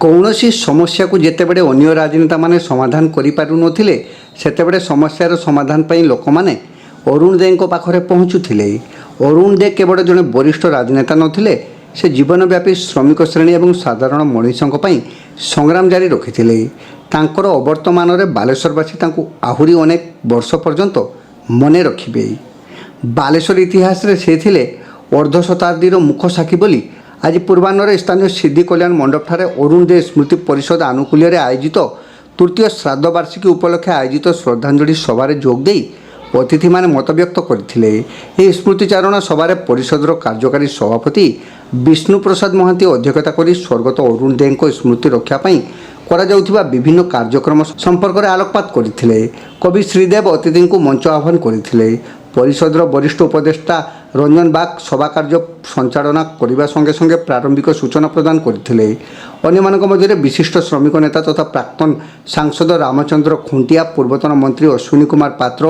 କୌଣସି ସମସ୍ୟାକୁ ଯେତେବେଳେ ଅନ୍ୟ ରାଜନେତାମାନେ ସମାଧାନ କରିପାରୁନଥିଲେ ସେତେବେଳେ ସମସ୍ୟାର ସମାଧାନ ପାଇଁ ଲୋକମାନେ ଅରୁଣ ଦେଙ୍କ ପାଖରେ ପହଞ୍ଚୁଥିଲେ। ଅରୁଣ ଦେ କେବଳ ଜଣେ ବରିଷ୍ଠ ରାଜନେତା ନଥିଲେ, ସେ ଜୀବନବ୍ୟାପୀ ଶ୍ରମିକ ଶ୍ରେଣୀ ଏବଂ ସାଧାରଣ ମଣିଷଙ୍କ ପାଇଁ ସଂଗ୍ରାମ ଜାରି ରଖିଥିଲେ। ତାଙ୍କର ଅବର୍ତ୍ତମାନରେ ବାଲେଶ୍ୱରବାସୀ ତାଙ୍କୁ ଆହୁରି ଅନେକ ବର୍ଷ ପର୍ଯ୍ୟନ୍ତ ମନେ ରଖିବେ। ବାଲେଶ୍ୱର ଇତିହାସରେ ସେ ଥିଲେ ଅର୍ଦ୍ଧ ଶତାବ୍ଦୀର ମୁଖ ସାକ୍ଷୀ ବୋଲି ଆଜି ପୂର୍ବାହ୍ନରେ ସ୍ଥାନୀୟ ସିଦ୍ଧି କଲ୍ୟାଣ ମଣ୍ଡପଠାରେ ଅରୁଣ ଦେ ସ୍ମୃତି ପରିଷଦ ଆନୁକୂଲ୍ୟରେ ଆୟୋଜିତ ତୃତୀୟ ଶ୍ରାଦ୍ଧ ବାର୍ଷିକୀ ଉପଲକ୍ଷେ ଆୟୋଜିତ ଶ୍ରଦ୍ଧାଞ୍ଜଳି ସଭାରେ ଯୋଗ ଦେଇ ଅତିଥିମାନେ ମତବ୍ୟକ୍ତ କରିଥିଲେ। ଏହି ସ୍ମୃତିଚାରଣ ସଭାରେ ପରିଷଦର କାର୍ଯ୍ୟକାରୀ ସଭାପତି ବିଷ୍ଣୁ ପ୍ରସାଦ ମହାନ୍ତି ଅଧ୍ୟକ୍ଷତା କରି ସ୍ୱର୍ଗତ ଅରୁଣ ଦେଙ୍କ ସ୍ମୃତି ରକ୍ଷା ପାଇଁ କରାଯାଉଥିବା ବିଭିନ୍ନ କାର୍ଯ୍ୟକ୍ରମ ସମ୍ପର୍କରେ ଆଲୋକପାତ କରିଥିଲେ। କବି ଶ୍ରୀଦେବ ଅତିଥିଙ୍କୁ ମଞ୍ଚ ଆହ୍ୱାନ କରିଥିଲେ। ପରିଷଦର ବରିଷ୍ଠ ଉପଦେଷ୍ଟା ରଞ୍ଜନ ବାଗ ସଭା କାର୍ଯ୍ୟ ସଞ୍ଚାଳନା କରିବା ସଙ୍ଗେ ସଙ୍ଗେ ପ୍ରାରମ୍ଭିକ ସୂଚନା ପ୍ରଦାନ କରିଥିଲେ। ଅନ୍ୟମାନଙ୍କ ମଧ୍ୟରେ ବିଶିଷ୍ଟ ଶ୍ରମିକ ନେତା ତଥା ପ୍ରାକ୍ତନ ସାଂସଦ ରାମଚନ୍ଦ୍ର ଖୁଣ୍ଟିଆ, ପୂର୍ବତନ ମନ୍ତ୍ରୀ ଅଶ୍ୱିନୀ କୁମାର ପାତ୍ର,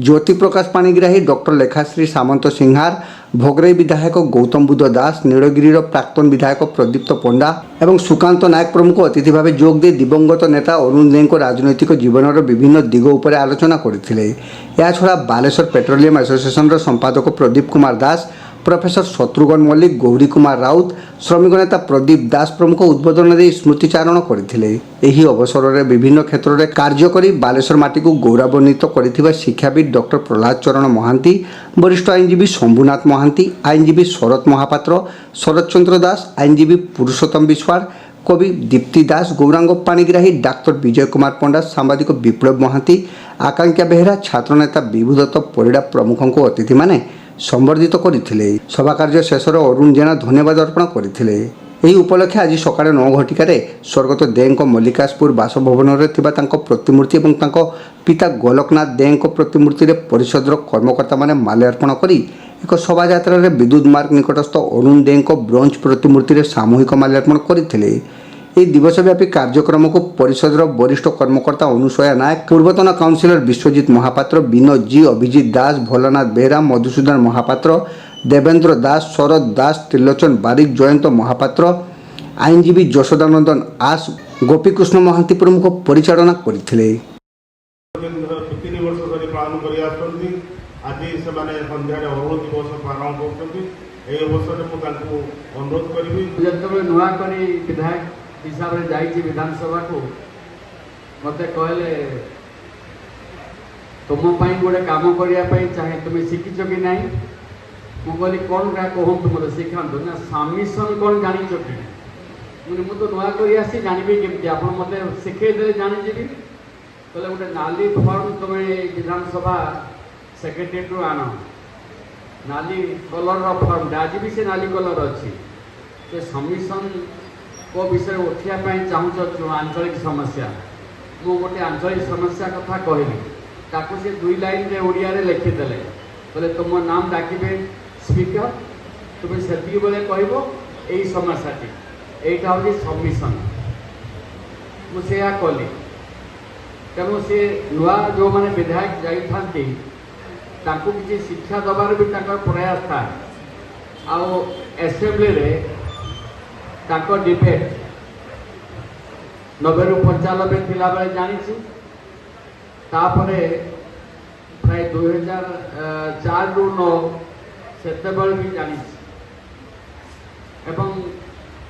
ଜ୍ୟୋତି ପ୍ରକାଶ ପାଣିଗ୍ରାହୀ, ଡକ୍ଟର ଲେଖାଶ୍ରୀ ସାମନ୍ତ ସିଂହାର, ଭୋଗରାଇ ବିଧାୟକ ଗୌତମ ବୁଦ୍ଧ ଦାସ, ନୀଳଗିରିର ପ୍ରାକ୍ତନ ବିଧାୟକ ପ୍ରଦୀପ୍ତ ପଣ୍ଡା ଏବଂ ସୁକାନ୍ତ ନାୟକ ପ୍ରମୁଖ ଅତିଥି ଭାବେ ଯୋଗ ଦେଇ ଦିବଂଗତ ନେତା ଅରୁଣ ଦେଙ୍କ ରାଜନୈତିକ ଜୀବନର ବିଭିନ୍ନ ଦିଗ ଉପରେ ଆଲୋଚନା କରିଥିଲେ। ଏହାଛଡ଼ା ବାଲେଶ୍ୱର ପେଟ୍ରୋଲିୟମ ଆସୋସିଏସନର ସମ୍ପାଦକ ପ୍ରଦୀପ କୁମାର ଦାସ, ପ୍ରଫେସର ଶତ୍ରୁଘ୍ନ ମଲ୍ଲିକ, ଗୌରୀ କୁମାର ରାଉତ, ଶ୍ରମିକ ନେତା ପ୍ରଦୀପ ଦାସ ପ୍ରମୁଖ ଉଦ୍ବୋଧନ ଦେଇ ସ୍ମୃତିଚାରଣ କରିଥିଲେ। ଏହି ଅବସରରେ ବିଭିନ୍ନ କ୍ଷେତ୍ରରେ କାର୍ଯ୍ୟ କରି ବାଲେଶ୍ୱର ମାଟିକୁ ଗୌରବାନ୍ୱିତ କରିଥିବା ଶିକ୍ଷାବିତ୍ ଡକ୍ଟର ପ୍ରହ୍ଲାଦ ଚରଣ ମହାନ୍ତି, ବରିଷ୍ଠ ଆଇନଜୀବୀ ଶମ୍ଭୁନାଥ ମହାନ୍ତି, ଆଇନଜୀବୀ ଶରତ ମହାପାତ୍ର, ଶରତ ଚନ୍ଦ୍ର ଦାସ, ଆଇନଜୀବୀ ପୁରୁଷୋତ୍ତମ ବିଶ୍ୱାଳ, କବି ଦୀପ୍ତି ଦାସ, ଗୌରାଙ୍ଗ ପାଣିଗ୍ରାହୀ, ଡାକ୍ତର ବିଜୟ କୁମାର ପଣ୍ଡା, ସାମ୍ବାଦିକ ବିପ୍ଳବ ମହାନ୍ତି, ଆକାଂକ୍ଷା ବେହେରା, ଛାତ୍ରନେତା ବିଭୁଦତ୍ତ ପରିଡ଼ା ପ୍ରମୁଖଙ୍କୁ ଅତିଥିମାନେ ସମ୍ବର୍ଦ୍ଧିତ କରିଥିଲେ। ସଭା କାର୍ଯ୍ୟ ଶେଷରେ ଅରୁଣ ଜେନା ଧନ୍ୟବାଦ ଅର୍ପଣ କରିଥିଲେ। ଏହି ଉପଲକ୍ଷେ ଆଜି ସକାଳେ 9 ଘଟିକାରେ ସ୍ୱର୍ଗତ ଦେଙ୍କ ମଲ୍ଲିକାଶପୁର ବାସଭବନରେ ଥିବା ତାଙ୍କ ପ୍ରତିମୂର୍ତ୍ତି ଏବଂ ତାଙ୍କ ପିତା ଗୋଲକନାଥ ଦେଙ୍କ ପ୍ରତିମୂର୍ତ୍ତିରେ ପରିଷଦର କର୍ମକର୍ତ୍ତାମାନେ ମାଲ୍ୟାର୍ପଣ କରି ଏକ ଶୋଭାଯାତ୍ରାରେ ବିଦ୍ୟୁତ ମାର୍ଗ ନିକଟସ୍ଥ ଅରୁଣ ଦେଙ୍କ ବ୍ରୋଞ୍ଜ ପ୍ରତିମୂର୍ତ୍ତିରେ ସାମୂହିକ ମାଲ୍ୟାର୍ପଣ କରିଥିଲେ। ଏହି ଦିବସବ୍ୟାପୀ କାର୍ଯ୍ୟକ୍ରମକୁ ପରିଷଦର ବରିଷ୍ଠ କର୍ମକର୍ତ୍ତା ଅନୁସୟା ନାୟକ, ପୂର୍ବତନ କାଉନସିଲର ବିଶ୍ୱଜିତ ମହାପାତ୍ର, ବିନୋଦ ଜି, ଅଭିଜିତ ଦାସ, ଭୋଲାନାଥ ବେହେରା, ମଧୁସୂଦନ ମହାପାତ୍ର, ଦେବେନ୍ଦ୍ର ଦାସ, ଶରଦ ଦାସ, ତ୍ରିଲୋଚନ ବାରିକ, ଜୟନ୍ତ ମହାପାତ୍ର, ଆଇନଜୀବୀ ଯଶୋଦାନନ୍ଦନ ଆସ, ଗୋପୀକୃଷ୍ଣ ମହାନ୍ତି ପ୍ରମୁଖ ପରିଚାଳନା କରିଥିଲେ। ଆଜି ସେମାନେ ସନ୍ଧ୍ୟାରେ ଅରୁଣ ଦିବସ ପାଳନ କରୁଛନ୍ତି। ଏହି ଅବସରରେ ମୁଁ ତାଙ୍କୁ ଅନୁରୋଧ କରିବି, ଯେତେବେଳେ ନୂଆ କରି ବିଧାୟକ ହିସାବରେ ଯାଇଛି ବିଧାନସଭାକୁ, ମୋତେ କହିଲେ ତୁମ ପାଇଁ ଗୋଟେ କାମ କରିବା ପାଇଁ ଚାହେଁ, ତୁମେ ଶିଖିଛ କି ନାହିଁ? ମୁଁ କହିଲି କ'ଣ କୁହନ୍ତୁ, ମୋତେ ଶିଖାନ୍ତୁ। ନା ସାମିସନ୍ କ'ଣ ଜାଣିଛ କି? ମୁଁ ତ ନୂଆ କରି ଆସି ଜାଣିବି କେମିତି, ଆପଣ ମୋତେ ଶିଖେଇ ଦେଲେ ଜାଣିଯିବି। କହିଲେ ଗୋଟେ ନାଲି ଫର୍ମ ତୁମେ ବିଧାନସଭା ସେକ୍ରେଟେରିଏଟ୍ରୁ ଆଣ, ନାଲି କଲର୍ର ଫର୍ମଟା, ଆଜି ବି ସେ ନାଲି କଲର୍ ଅଛି। ସେ ସମିଶନ୍ କେଉଁ ବିଷୟରେ ଉଠିବା ପାଇଁ ଚାହୁଁଛ ଆଞ୍ଚଳିକ ସମସ୍ୟା, ମୁଁ ଗୋଟେ ଆଞ୍ଚଳିକ ସମସ୍ୟା କଥା କହିଲି, ତାକୁ ସେ 2 ଲାଇନ୍ରେ ଓଡ଼ିଆରେ ଲେଖିଦେଲେ। କହିଲେ ତୁମ ନାମ ଡାକିବେ ସ୍ପିକର, ତୁମେ ସେତିକି ବେଳେ କହିବ ଏଇ ସମସ୍ୟାଟି, ଏଇଟା ହେଉଛି ସମିଶନ୍। ମୁଁ ସେୟା କଲି। ତେଣୁ ସେ ନୂଆ ଯେଉଁମାନେ ବିଧାୟକ ଯାଇଥାନ୍ତି ତାଙ୍କୁ କିଛି ଶିକ୍ଷା ଦେବାର ବି ତାଙ୍କର ପ୍ରୟାସ ଥାଏ। ଆଉ ଆସେମ୍ବଲିରେ ତାଙ୍କ ଡିବେଟ୍ 90ରୁ 95 ଥିଲାବେଳେ ଜାଣିଛି, ତାପରେ ପ୍ରାୟ 2004ରୁ 9 ସେତେବେଳେ ବି ଜାଣିଛି। ଏବଂ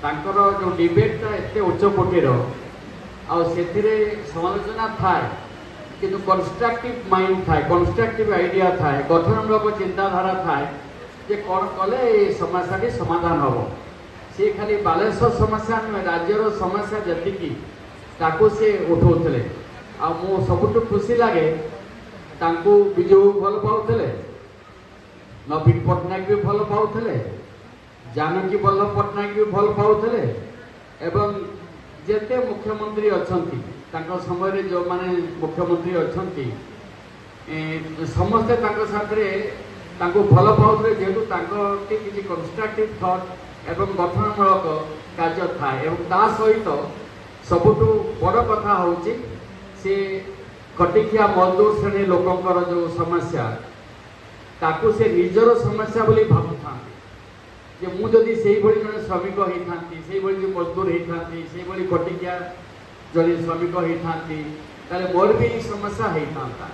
ତାଙ୍କର ଯେଉଁ ଡିବେଟ୍ଟା ଏତେ ଉଚ୍ଚ କୋଟିର, ଆଉ ସେଥିରେ ସମାଲୋଚନା ଥାଏ କିନ୍ତୁ କନଷ୍ଟ୍ରକ୍ଟିଭ୍ ମାଇଣ୍ଡ ଥାଏ, କନଷ୍ଟ୍ରକ୍ଟିଭ୍ ଆଇଡ଼ିଆ ଥାଏ, ଗଠନମୂଳକ ଚିନ୍ତାଧାରା ଥାଏ ଯେ କ'ଣ କଲେ ଏ ସମସ୍ୟାଟି ସମାଧାନ ହେବ। ସେ ଖାଲି ବାଲେଶ୍ୱର ସମସ୍ୟା ନୁହେଁ, ରାଜ୍ୟର ସମସ୍ୟା ଯେତିକି ତାକୁ ସେ ଉଠାଉଥିଲେ। ଆଉ ମୁଁ ସବୁଠୁ ଖୁସି ଲାଗେ, ତାଙ୍କୁ ବିଜୁ ଭଲ ପାଉଥିଲେ, ନବୀନ ପଟ୍ଟନାୟକ ବି ଭଲ ପାଉଥିଲେ, ଜାନକୀ ବଲ୍ଲଭ ପଟ୍ଟନାୟକ ବି ଭଲ ପାଉଥିଲେ, ଏବଂ ଯେତେ ମୁଖ୍ୟମନ୍ତ୍ରୀ ଅଛନ୍ତି ତାଙ୍କ ସମୟରେ ଯେଉଁମାନେ ମୁଖ୍ୟମନ୍ତ୍ରୀ ଅଛନ୍ତି ସମସ୍ତେ ତାଙ୍କ ସାଥିରେ ତାଙ୍କୁ ଭଲ ପାଉଥିଲେ, ଯେହେତୁ ତାଙ୍କର କିଛି କନଷ୍ଟ୍ରକ୍ଟିଭ୍ ଥଟ୍ ଏବଂ ଗଠନମୂଳକ କାର୍ଯ୍ୟ ଥାଏ। ଏବଂ ତା ସହିତ ସବୁଠୁ ବଡ଼ କଥା ହେଉଛି ସେ ଖଟିଖିଆ ମଜଦୁର ଶ୍ରେଣୀ ଲୋକଙ୍କର ଯେଉଁ ସମସ୍ୟା ତାକୁ ସେ ନିଜର ସମସ୍ୟା ବୋଲି ଭାବୁଥାନ୍ତି। ଯେ ମୁଁ ଯଦି ସେଇଭଳି ଜଣେ ଶ୍ରମିକ ହେଇଥାନ୍ତି, ସେଇଭଳି ଯେଉଁ ମଜଦୁର ହେଇଥାନ୍ତି, ସେଇଭଳି ଖଟିକିଆ ଜଣେ ଶ୍ରମିକ ହେଇଥାନ୍ତି, ତାହେଲେ ମୋର ବି ଏଇ ସମସ୍ୟା ହେଇଥାନ୍ତା।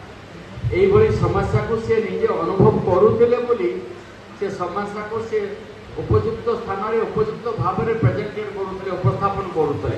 এইভাবে সমস্যাকে সে নিজে অনুভব করুলে বলে সে সমস্যাকে সে উপযুক্ত স্থাନରେ উপযুক্ত ভাবে প্রেজেন্টেট করুলে, উপস্থাপন করুলে।